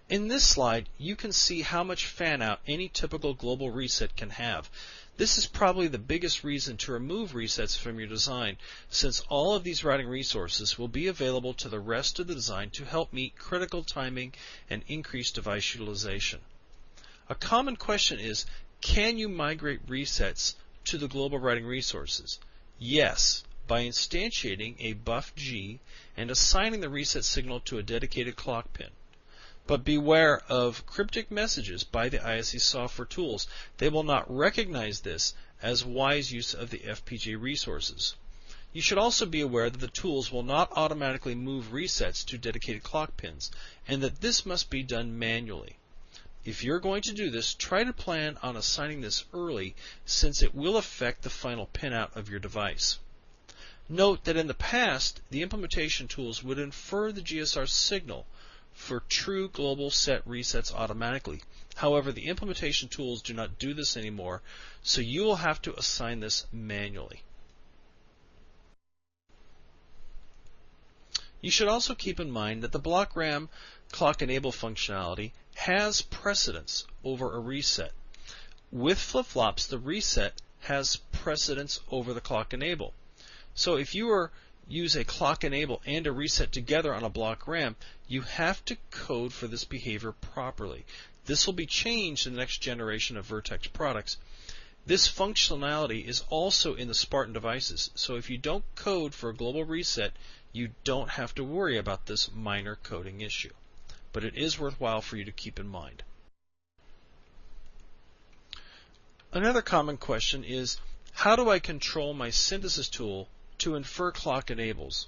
In this slide, you can see how much fan-out any typical global reset can have. This is probably the biggest reason to remove resets from your design, since all of these routing resources will be available to the rest of the design to help meet critical timing and increase device utilization. A common question is, can you migrate resets to the global routing resources? Yes, by instantiating a buff-G and assigning the reset signal to a dedicated clock pin. But beware of cryptic messages by the ISE software tools. They will not recognize this as wise use of the FPGA resources. You should also be aware that the tools will not automatically move resets to dedicated clock pins, and that this must be done manually. If you're going to do this, try to plan on assigning this early, since it will affect the final pinout of your device. Note that in the past, the implementation tools would infer the GSR signal for true global set resets automatically. However, the implementation tools do not do this anymore, so you will have to assign this manually. You should also keep in mind that the block RAM clock enable functionality has precedence over a reset. With flip-flops, the reset has precedence over the clock enable. So if you use a clock enable and a reset together on a block RAM, you have to code for this behavior properly. This will be changed in the next generation of Virtex products. This functionality is also in the Spartan devices, so if you don't code for a global reset, you don't have to worry about this minor coding issue. But it is worthwhile for you to keep in mind. Another common question is, how do I control my synthesis tool to infer clock enables?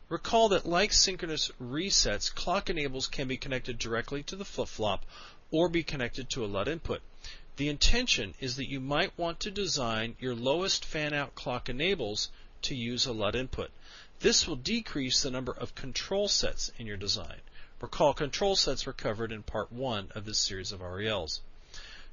Recall that like synchronous resets, clock enables can be connected directly to the flip-flop or be connected to a LUT input. The intention is that you might want to design your lowest fan-out clock enables to use a LUT input. This will decrease the number of control sets in your design. Recall, control sets were covered in part 1 of this series of RELs.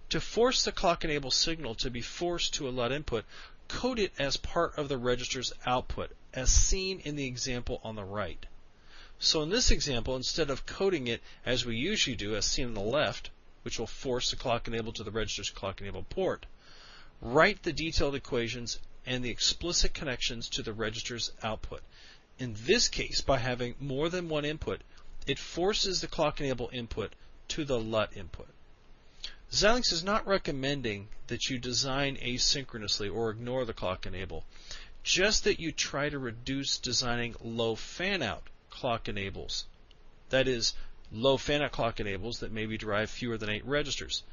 To force the clock enable signal to be forced to a LUT input, code it as part of the register's output, as seen in the example on the right. So in this example, instead of coding it as we usually do, as seen on the left, which will force the clock enable to the register's clock enable port, write the detailed equations and the explicit connections to the register's output. In this case, by having more than one input, it forces the clock enable input to the LUT input. Xilinx is not recommending that you design asynchronously or ignore the clock enable, just that you try to reduce designing low fan-out clock enables. That is, low fan-out clock enables that maybe drive fewer than 8 registers.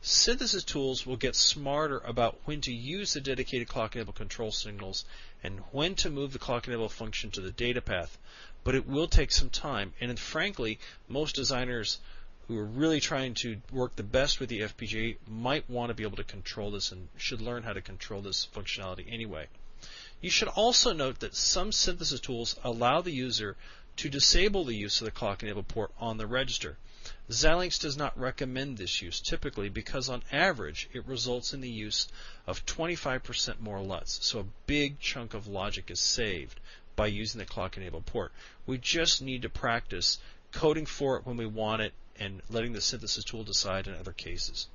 Synthesis tools will get smarter about when to use the dedicated clock enable control signals and when to move the clock enable function to the data path, but it will take some time, and frankly, most designers who are really trying to work the best with the FPGA might want to be able to control this and should learn how to control this functionality anyway. You should also note that some synthesis tools allow the user to disable the use of the clock enable port on the register. Xilinx does not recommend this use typically because on average it results in the use of 25% more LUTs, so a big chunk of logic is saved by using the clock enable port. We just need to practice coding for it when we want it and letting the synthesis tool decide in other cases.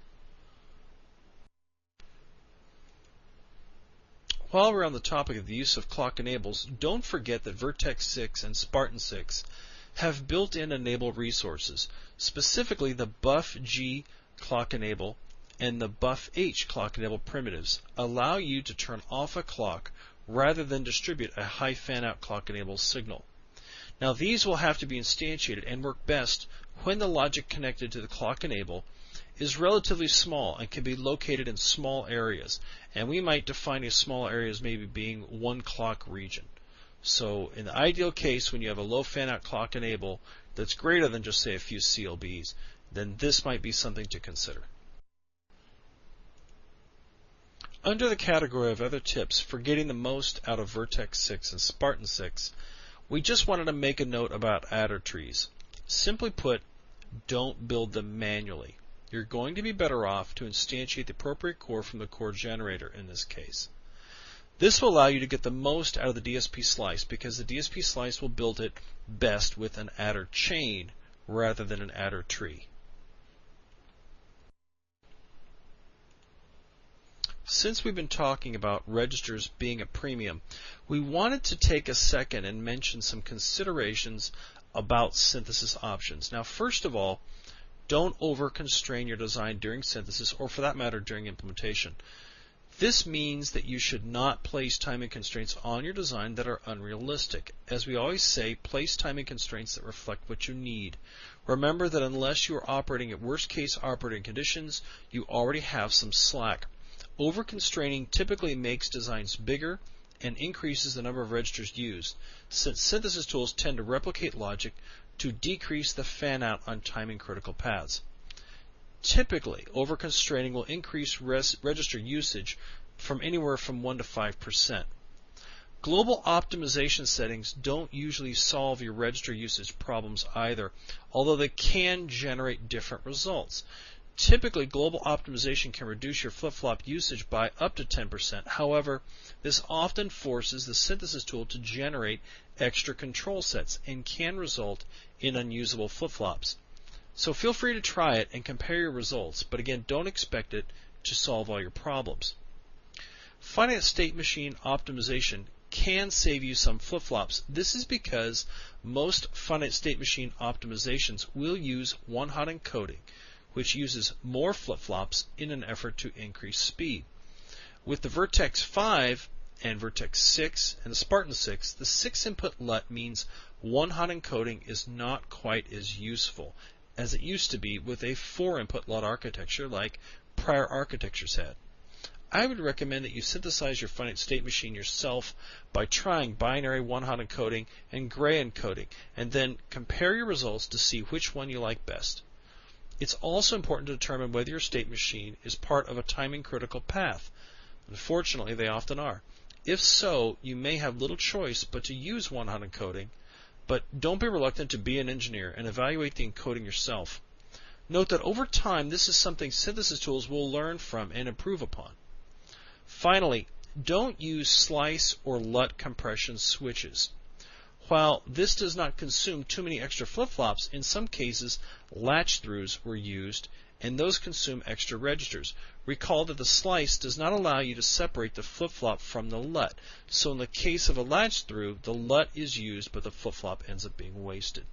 While we're on the topic of the use of clock enables, don't forget that Virtex-6 and Spartan-6 have built-in enable resources. Specifically, the buff-G clock enable and the buff-H clock enable primitives allow you to turn off a clock rather than distribute a high fan-out clock enable signal. Now these will have to be instantiated and work best when the logic connected to the clock enable is relatively small and can be located in small areas. And we might define as small areas maybe being 1 clock region. So in the ideal case, when you have a low fan-out clock enable that's greater than just say a few CLBs, then this might be something to consider. Under the category of other tips for getting the most out of Virtex-6 and Spartan-6, we just wanted to make a note about adder trees. Simply put, don't build them manually. You're going to be better off to instantiate the appropriate core from the core generator in this case. This will allow you to get the most out of the DSP slice because the DSP slice will build it best with an adder chain rather than an adder tree. Since we've been talking about registers being a premium, we wanted to take a second and mention some considerations about synthesis options. Now, first of all, don't over-constrain your design during synthesis, or for that matter, during implementation. This means that you should not place timing constraints on your design that are unrealistic. As we always say, place timing constraints that reflect what you need. Remember that unless you are operating at worst-case operating conditions, you already have some slack. Over-constraining typically makes designs bigger and increases the number of registers used, since synthesis tools tend to replicate logic to decrease the fan-out on timing-critical paths. Typically, over-constraining will increase register usage from anywhere from 1 to 5%. Global optimization settings don't usually solve your register usage problems either, although they can generate different results. Typically, global optimization can reduce your flip-flop usage by up to 10%. However, this often forces the synthesis tool to generate extra control sets and can result in unusable flip-flops. So feel free to try it and compare your results, but again, don't expect it to solve all your problems. Finite state machine optimization can save you some flip-flops. This is because most finite state machine optimizations will use one-hot encoding, which uses more flip-flops in an effort to increase speed. With the Virtex-5 and Virtex-6 and the Spartan-6, the 6-input LUT means one-hot encoding is not quite as useful as it used to be with a 4-input LUT architecture like prior architectures had. I would recommend that you synthesize your finite state machine yourself by trying binary one-hot encoding and gray encoding, and then compare your results to see which one you like best. It's also important to determine whether your state machine is part of a timing critical path. Unfortunately, they often are. If so, you may have little choice but to use one-hot encoding, but don't be reluctant to be an engineer and evaluate the encoding yourself. Note that over time, this is something synthesis tools will learn from and improve upon. Finally, don't use slice or LUT compression switches. While this does not consume too many extra flip-flops, in some cases latch-throughs were used, and those consume extra registers. Recall that the slice does not allow you to separate the flip-flop from the LUT, so in the case of a latch-through, the LUT is used but the flip-flop ends up being wasted.